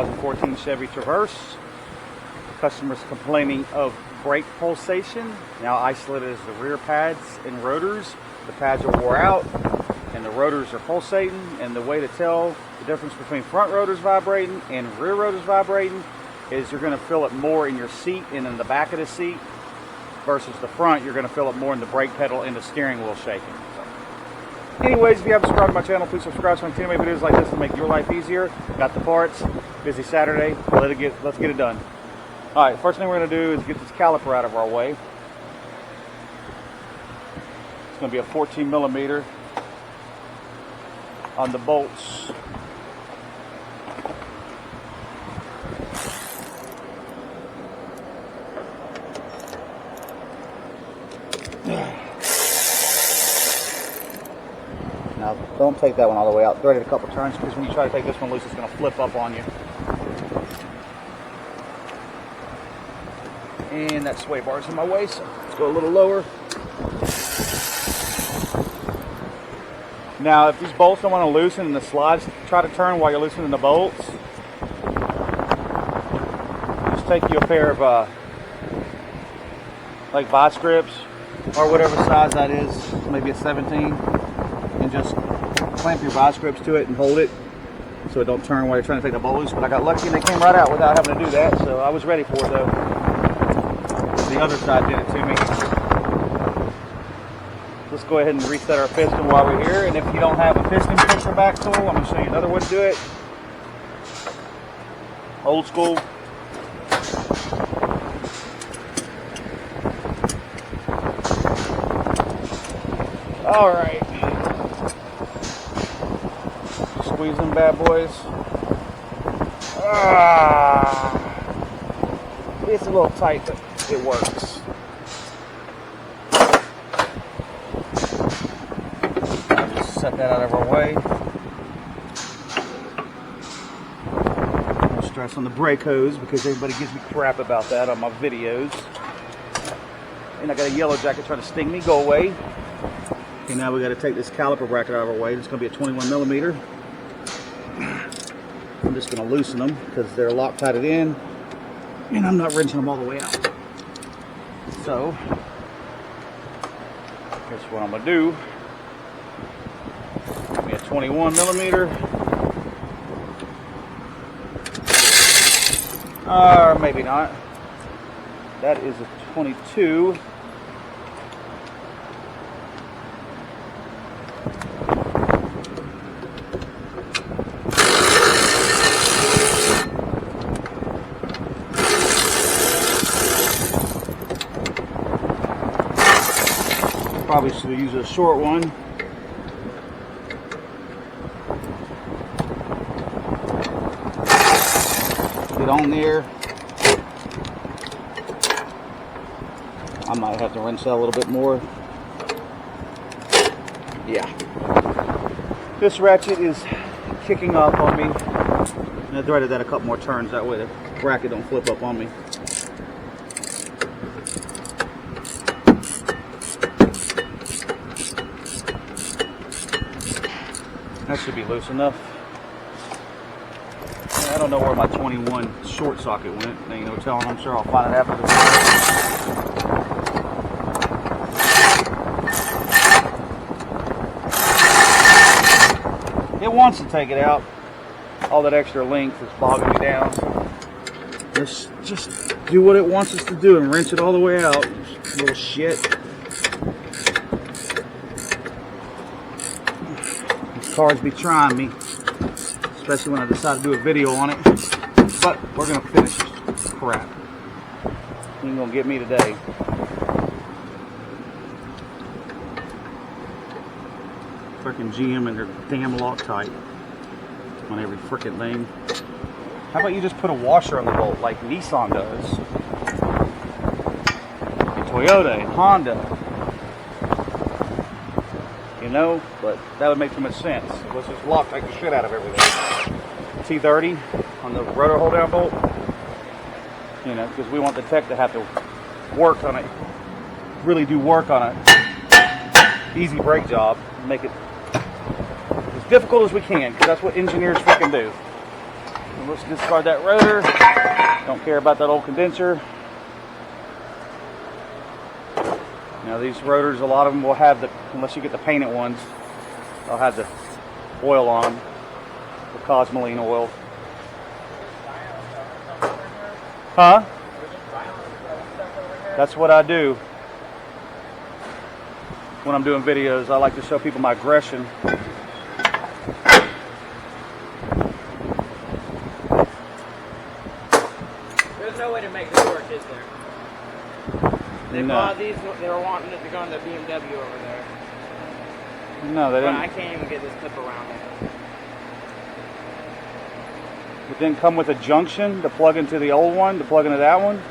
2014 Chevy Traverse. Customers complaining of brake pulsation. Now isolated as the rear pads and rotors. The pads are wore out and the rotors are pulsating. And the way to tell the difference between front rotors vibrating and rear rotors vibrating is you're going to feel it more in your seat and in the back of the seat, versus the front, you're going to feel it more in the brake pedal and the steering wheel shaking. So, anyways, if you haven't subscribed to my channel, please subscribe so I can continue videos like this to make your life easier. Got the parts. Busy Saturday. Let's get it done. All right, first thing we're going to do is get this caliper out of our way. It's going to be a 14 millimeter on the bolts. Now, don't take that one all the way out. Thread it a couple turns, because when you try to take this one loose, it's going to flip up on you. And that sway bar's in my way, so let's go a little lower. Now, if these bolts don't want to loosen and the slides try to turn while you're loosening the bolts, just take you a pair of like vice grips or whatever size that is, maybe a 17, and just clamp your vice grips to it and hold it so it don't turn while you're trying to take the bolt loose. But I got lucky and they came right out without having to do that, so I was ready for it though. The other side did it to me. Let's go ahead and reset our piston while we're here. And if you don't have a piston pusher back tool, I'm going to show you another way to do it. Old school. All right. Squeeze them bad boys. It's a little tight, but it works. I'll just set that out of our way. No stress on the brake hose, because everybody gives me crap about that on my videos. And I got a yellow jacket trying to sting me. Go away. Okay, now we got to take this caliper bracket out of our way. It's going to be a 21 millimeter. I'm just going to loosen them because they're Loctited in, and I'm not wrenching them all the way out. So, here's what I'm going to do. Give me a 21 millimeter. Or maybe not. That is a 22. Probably should use a short one. Get on there. I might have to wrench that a little bit more. Yeah. This ratchet is kicking up on me. And I threaded that a couple more turns, that way the bracket don't flip up on me. That should be loose enough. I don't know where my 21 short socket went. Ain't no telling. I'm sure I'll find it after this. It wants to take it out. All that extra length is bogging me down. Let's just do what it wants us to do and wrench it all the way out. Little shit. Cars be trying me, especially when I decide to do a video on it. But we're gonna finish this crap. You ain't gonna get me today. Freaking GM and their damn Loctite on every freaking thing. How about you just put a washer on the bolt like Nissan does, and Toyota and Honda? You know, but that would make too much sense. Let's just Loctite the shit out of everything. T30 on the rotor hold down bolt. You know, because we want the tech to have to work on it, really do work on it. Easy brake job, make it as difficult as we can, because that's what engineers freaking do. And let's discard that rotor. Don't care about that old condenser. Now these rotors, a lot of them will have the, unless you get the painted ones, they'll have the oil on, the Cosmoline oil. Huh? That's what I do when I'm doing videos. I like to show people my aggression. There's no way to make this work, is there? They bought these, they were wanting it to go in the BMW over there. No, they didn't. But I can't even get this clip around it. It didn't come with a junction to plug into the old one, to plug into that one?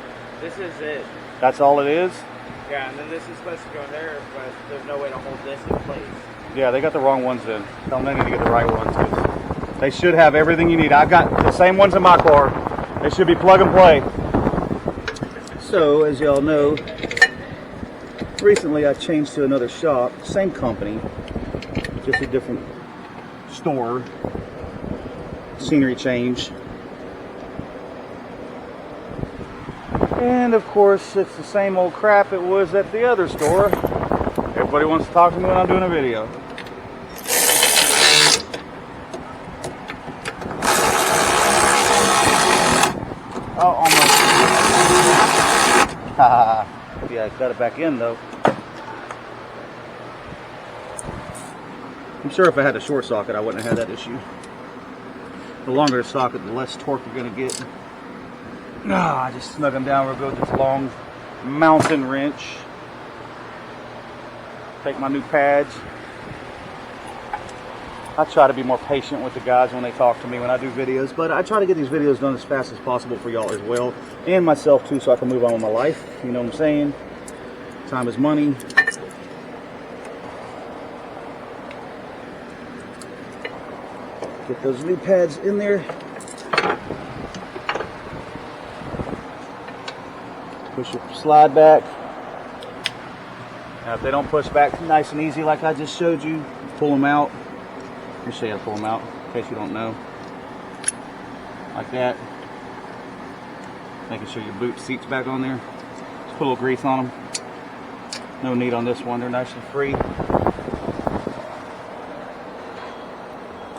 This is it. That's all it is? Yeah, and then this is supposed to go there, but there's no way to hold this in place. Yeah, they got the wrong ones then. Tell them they need to get the right ones. 'Cause they should have everything you need. I've got the same ones in my car. They should be plug and play. So, as y'all know, recently I changed to another shop, same company, just a different store, scenery change. And of course, it's the same old crap it was at the other store. Everybody wants to talk to me when I'm doing a video. Oh, almost. Yeah, I got it back in though. I'm sure if I had a short socket, I wouldn't have had that issue. The longer the socket, the less torque you're going to get. I just snug them down real good with this long mountain wrench. Take my new pads. I try to be more patient with the guys when they talk to me when I do videos, but I try to get these videos done as fast as possible for y'all as well, and myself too, so I can move on with my life. You know what I'm saying? Time is money. Get those new pads in there. Push your slide back. Now if they don't push back nice and easy like I just showed you, pull them out. Let me show you how to pull them out in case you don't know. Like that. Making sure your boot seat's back on there. Just put a little grease on them. No need on this one, they're nice and free.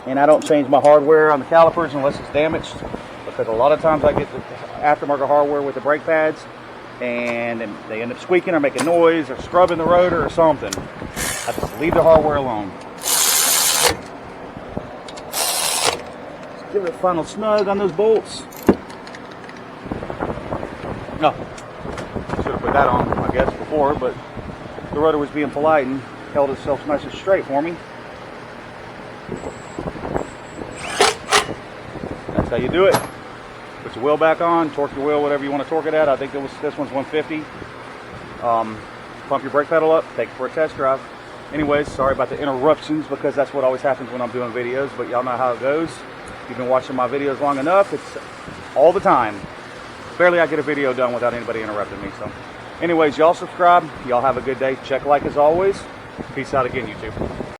And I don't change my hardware on the calipers unless it's damaged, because a lot of times I get the aftermarket hardware with the brake pads and they end up squeaking or making noise or scrubbing the rotor or something. I just leave the hardware alone. Give it a final snug on those bolts. No, should have put that on, I guess, before, but the rotor was being polite and held itself nice and straight for me. That's how you do it. Put your wheel back on, torque your wheel, whatever you want to torque it at. I think this one's 150. Pump your brake pedal up, take it for a test drive. Anyways, sorry about the interruptions, because that's what always happens when I'm doing videos, but y'all know how it goes. If you've been watching my videos long enough, it's all the time. Barely I get a video done without anybody interrupting me. So anyways, y'all subscribe. Y'all have a good day. Check like as always. Peace out again, YouTube.